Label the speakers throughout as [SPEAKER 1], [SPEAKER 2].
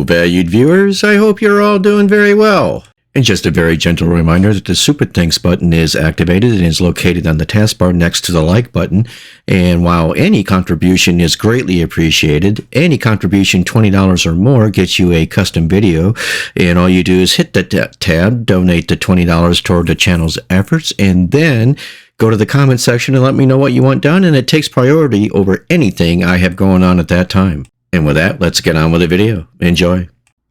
[SPEAKER 1] valued viewers, I hope you're all doing very well. And just a very gentle reminder that the Super Thanks button is activated and is located on the taskbar next to the like button. And while any contribution is greatly appreciated, any contribution $20 or more gets you a custom video. And all you do is hit that tab, donate the $20 toward the channel's efforts, and then go to the comment section and let me know what you want done, and it takes priority over anything I have going on at that time. And with that, let's get on with the video. Enjoy.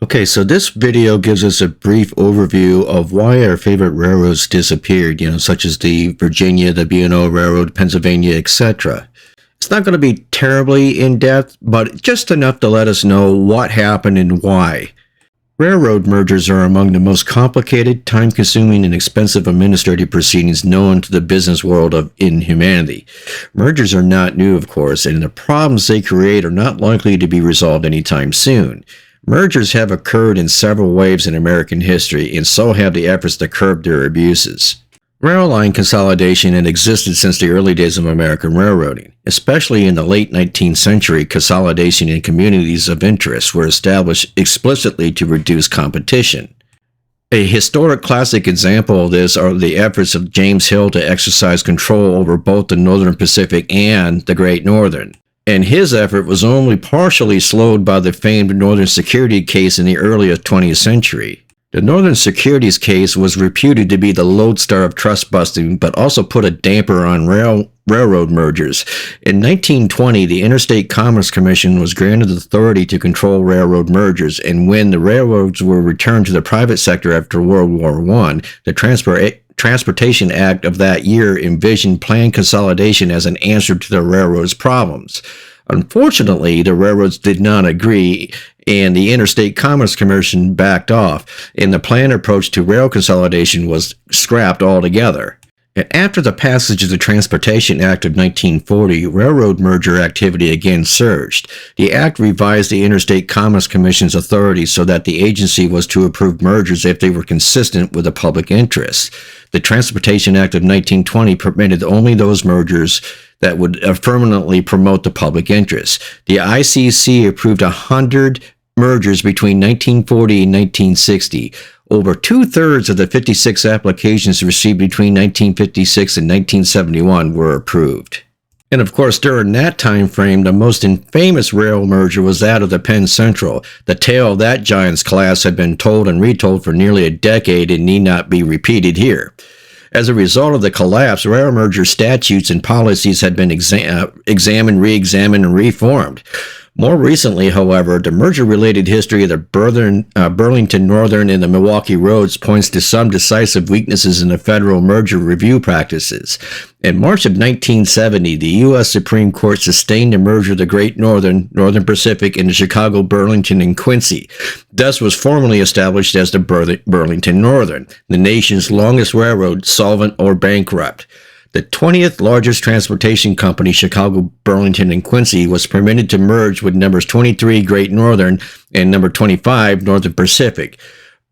[SPEAKER 1] Okay, so this video gives us a brief overview of why our favorite railroads disappeared, such as the Virginia, the B&O Railroad, Pennsylvania, etc. It's not going to be terribly in-depth, but just enough to let us know what happened and why. Railroad mergers are among the most complicated, time-consuming, and expensive administrative proceedings known to the business world in humanity. Mergers are not new, of course, and the problems they create are not likely to be resolved anytime soon. Mergers have occurred in several waves in American history, and so have the efforts to curb their abuses. Rail line consolidation had existed since the early days of American railroading. Especially in the late 19th century, consolidation in communities of interest were established explicitly to reduce competition. A historic classic example of this are the efforts of James Hill to exercise control over both the Northern Pacific and the Great Northern. And his effort was only partially slowed by the famed Northern Security case in the early 20th century. The Northern Securities case was reputed to be the lodestar of trust busting, but also put a damper on railroad mergers. In 1920, the Interstate Commerce Commission was granted authority to control railroad mergers, and when the railroads were returned to the private sector after World War I, the Transportation Act of that year envisioned planned consolidation as an answer to the railroads' problems. Unfortunately, the railroads did not agree, and the Interstate Commerce Commission backed off, and the planned approach to rail consolidation was scrapped altogether. And after the passage of the Transportation Act of 1940, railroad merger activity again surged. The act revised the Interstate Commerce Commission's authority so that the agency was to approve mergers if they were consistent with the public interest. The Transportation Act of 1920 permitted only those mergers that would affirmatively promote the public interest. The ICC approved 100 mergers between 1940 and 1960. Over two-thirds of the 56 applications received between 1956 and 1971 were approved. And of course, during that time frame, the most infamous rail merger was that of the Penn Central. The tale of that giant's collapse had been told and retold for nearly a decade and need not be repeated here. As a result of the collapse, rail merger statutes and policies had been examined, re-examined, and reformed. More recently, however, the merger-related history of the Burlington Northern and the Milwaukee roads points to some decisive weaknesses in the federal merger review practices. In March of 1970, the U.S. Supreme Court sustained the merger of the Great Northern, Northern Pacific, and the Chicago, Burlington, and Quincy. Thus was formally established as the Burlington Northern, the nation's longest railroad, solvent or bankrupt. The 20th largest transportation company, Chicago, Burlington, and Quincy, was permitted to merge with numbers 23 Great Northern and number 25 Northern Pacific.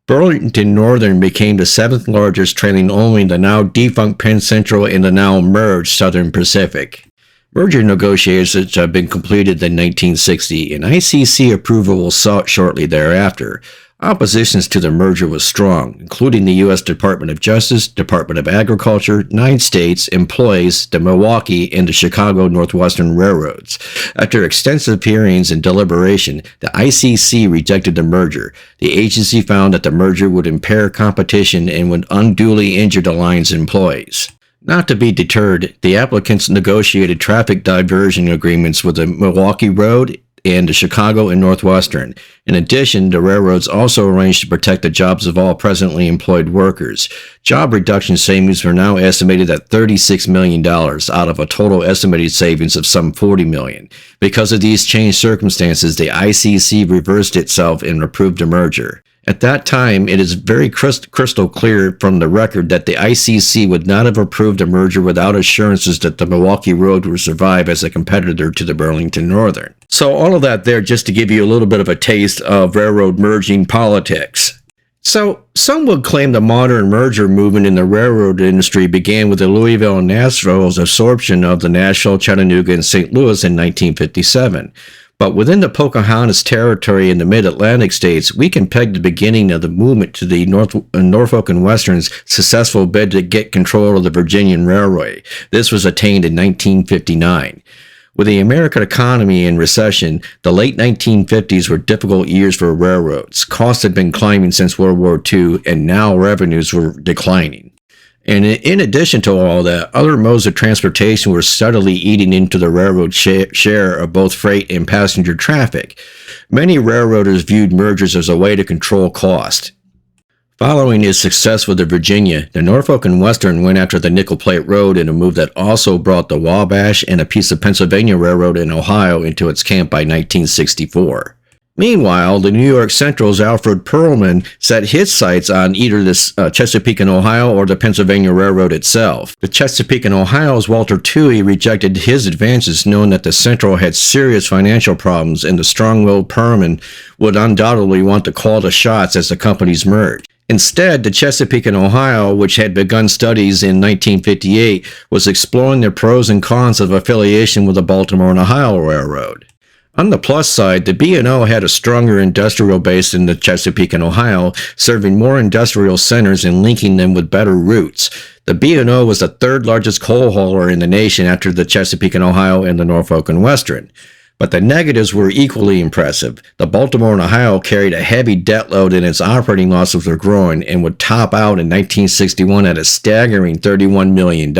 [SPEAKER 1] Burlington Northern became the 7th largest, trailing only the now defunct Penn Central and the now merged Southern Pacific. Merger negotiations have been completed in 1960, and ICC approval was sought shortly thereafter. Oppositions to the merger was strong, including the U.S. Department of Justice, Department of Agriculture, 9 states, employees, the Milwaukee, and the Chicago Northwestern Railroads. After extensive hearings and deliberation, the ICC rejected the merger. The agency found that the merger would impair competition and would unduly injure the line's employees. Not to be deterred, the applicants negotiated traffic diversion agreements with the Milwaukee Road and the Chicago and Northwestern. In addition, the railroads also arranged to protect the jobs of all presently employed workers. Job reduction savings were now estimated at $36 million out of a total estimated savings of some $40 million. Because of these changed circumstances, the ICC reversed itself and approved the merger. At that time, it is very crystal clear from the record that the ICC would not have approved a merger without assurances that the Milwaukee Road would survive as a competitor to the Burlington Northern. So all of that there just to give you a little bit of a taste of railroad merging politics. So some would claim the modern merger movement in the railroad industry began with the Louisville and Nashville's absorption of the Nashville, Chattanooga, and St. Louis in 1957. But within the Pocahontas territory in the mid-Atlantic states, we can peg the beginning of the movement to the Norfolk and Western's successful bid to get control of the Virginian Railway. This was attained in 1959. With the American economy in recession, the late 1950s were difficult years for railroads. Costs had been climbing since World War II, and now revenues were declining. And in addition to all that, other modes of transportation were steadily eating into the railroad share of both freight and passenger traffic. Many railroaders viewed mergers as a way to control cost. Following his success with the Virginia, the Norfolk and Western went after the Nickel Plate Road in a move that also brought the Wabash and a piece of Pennsylvania Railroad in Ohio into its camp by 1964. Meanwhile, the New York Central's Alfred Perlman set his sights on either the Chesapeake and Ohio or the Pennsylvania Railroad itself. The Chesapeake and Ohio's Walter Toohey rejected his advances, knowing that the Central had serious financial problems, and the strong-willed Perlman would undoubtedly want to call the shots as the companies merged. Instead, the Chesapeake and Ohio, which had begun studies in 1958, was exploring the pros and cons of affiliation with the Baltimore and Ohio Railroad. On the plus side, the B&O had a stronger industrial base than the Chesapeake and Ohio, serving more industrial centers and linking them with better routes. The B&O was the third largest coal hauler in the nation after the Chesapeake and Ohio and the Norfolk and Western. But the negatives were equally impressive. The Baltimore and Ohio carried a heavy debt load and its operating losses were growing and would top out in 1961 at a staggering $31 million.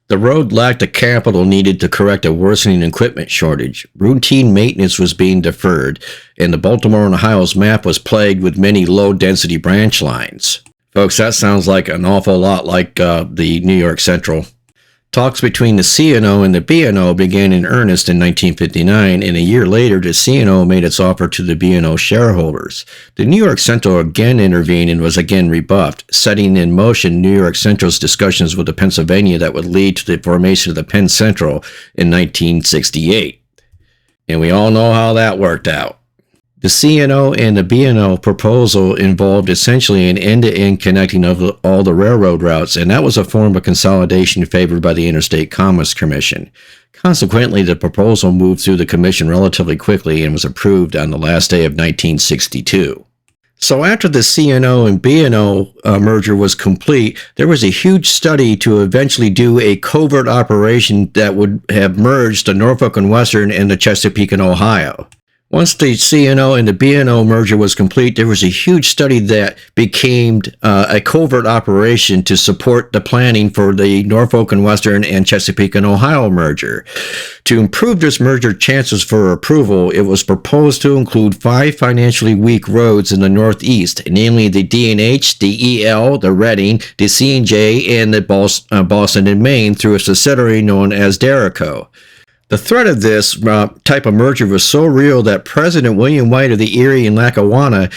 [SPEAKER 1] The road lacked the capital needed to correct a worsening equipment shortage. Routine maintenance was being deferred, and the Baltimore and Ohio's map was plagued with many low-density branch lines. Folks, that sounds like an awful lot like the New York Central. Talks between the C&O and the B&O began in earnest in 1959, and a year later, the C&O made its offer to the B&O shareholders. The New York Central again intervened and was again rebuffed, setting in motion New York Central's discussions with the Pennsylvania that would lead to the formation of the Penn Central in 1968. And we all know how that worked out. The C&O and the B&O proposal involved essentially an end-to-end connecting of all the railroad routes, and that was a form of consolidation favored by the Interstate Commerce Commission. Consequently, the proposal moved through the commission relatively quickly and was approved on the last day of 1962. So after the C&O and B&O merger was complete, there was a huge study to eventually do a covert operation that would have merged the Norfolk and Western and the Chesapeake and Ohio. Once the C&O and the B&O merger was complete, there was a huge study that became a covert operation to support the planning for the Norfolk and Western and Chesapeake and Ohio merger. To improve this merger chances for approval, it was proposed to include 5 financially weak roads in the Northeast, namely the D&H, the EL, the Reading, the C&J, and the Boston and Maine through a subsidiary known as Derico. The threat of this type of merger was so real that President William White of the Erie and Lackawanna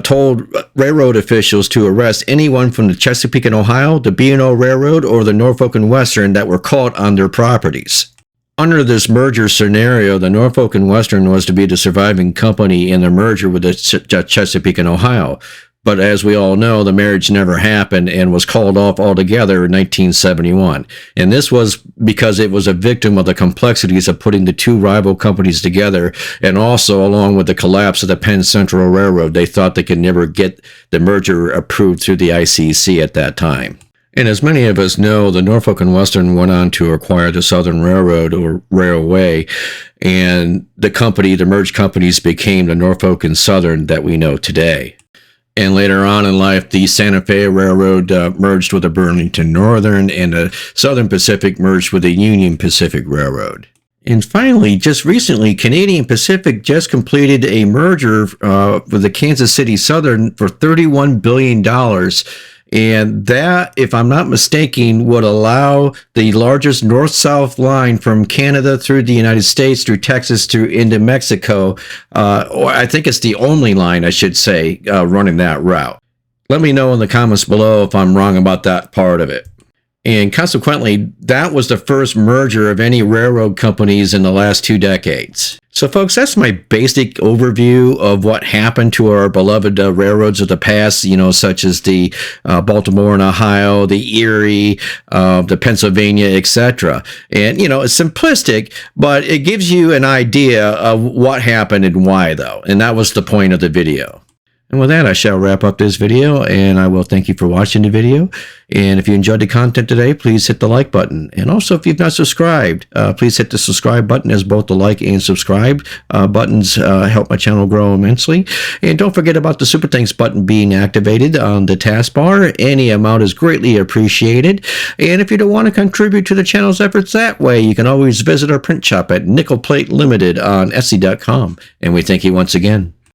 [SPEAKER 1] told railroad officials to arrest anyone from the Chesapeake and Ohio, the B&O Railroad, or the Norfolk and Western that were caught on their properties. Under this merger scenario, the Norfolk and Western was to be the surviving company in the merger with the Chesapeake and Ohio. But as we all know, the marriage never happened and was called off altogether in 1971. And this was because it was a victim of the complexities of putting the two rival companies together, and also along with the collapse of the Penn Central Railroad. They thought they could never get the merger approved through the ICC at that time. And as many of us know, the Norfolk and Western went on to acquire the Southern Railroad, or Railway, and the merged companies became the Norfolk and Southern that we know today. And later on in life, the Santa Fe Railroad merged with the Burlington Northern, and the Southern Pacific merged with the Union Pacific Railroad. And finally, just recently, Canadian Pacific just completed a merger with the Kansas City Southern for $31 billion. And that, if I'm not mistaken, would allow the largest north-south line from Canada through the United States, through Texas, through into Mexico. Or I think it's the only line, I should say, running that route. Let me know in the comments below if I'm wrong about that part of it. And consequently, that was the first merger of any railroad companies in the last 2 decades. So, folks, that's my basic overview of what happened to our beloved railroads of the past, such as the Baltimore and Ohio, the Erie, the Pennsylvania, etc. And, it's simplistic, but it gives you an idea of what happened and why, though. And that was the point of the video. And with that, I shall wrap up this video, and I will thank you for watching the video. And if you enjoyed the content today, please hit the like button. And also, if you've not subscribed, please hit the subscribe button, as both the like and subscribe buttons help my channel grow immensely. And don't forget about the Super Thanks button being activated on the taskbar. Any amount is greatly appreciated. And if you don't want to contribute to the channel's efforts that way, you can always visit our print shop at Nickel Plate Limited on Etsy.com. And we thank you once again.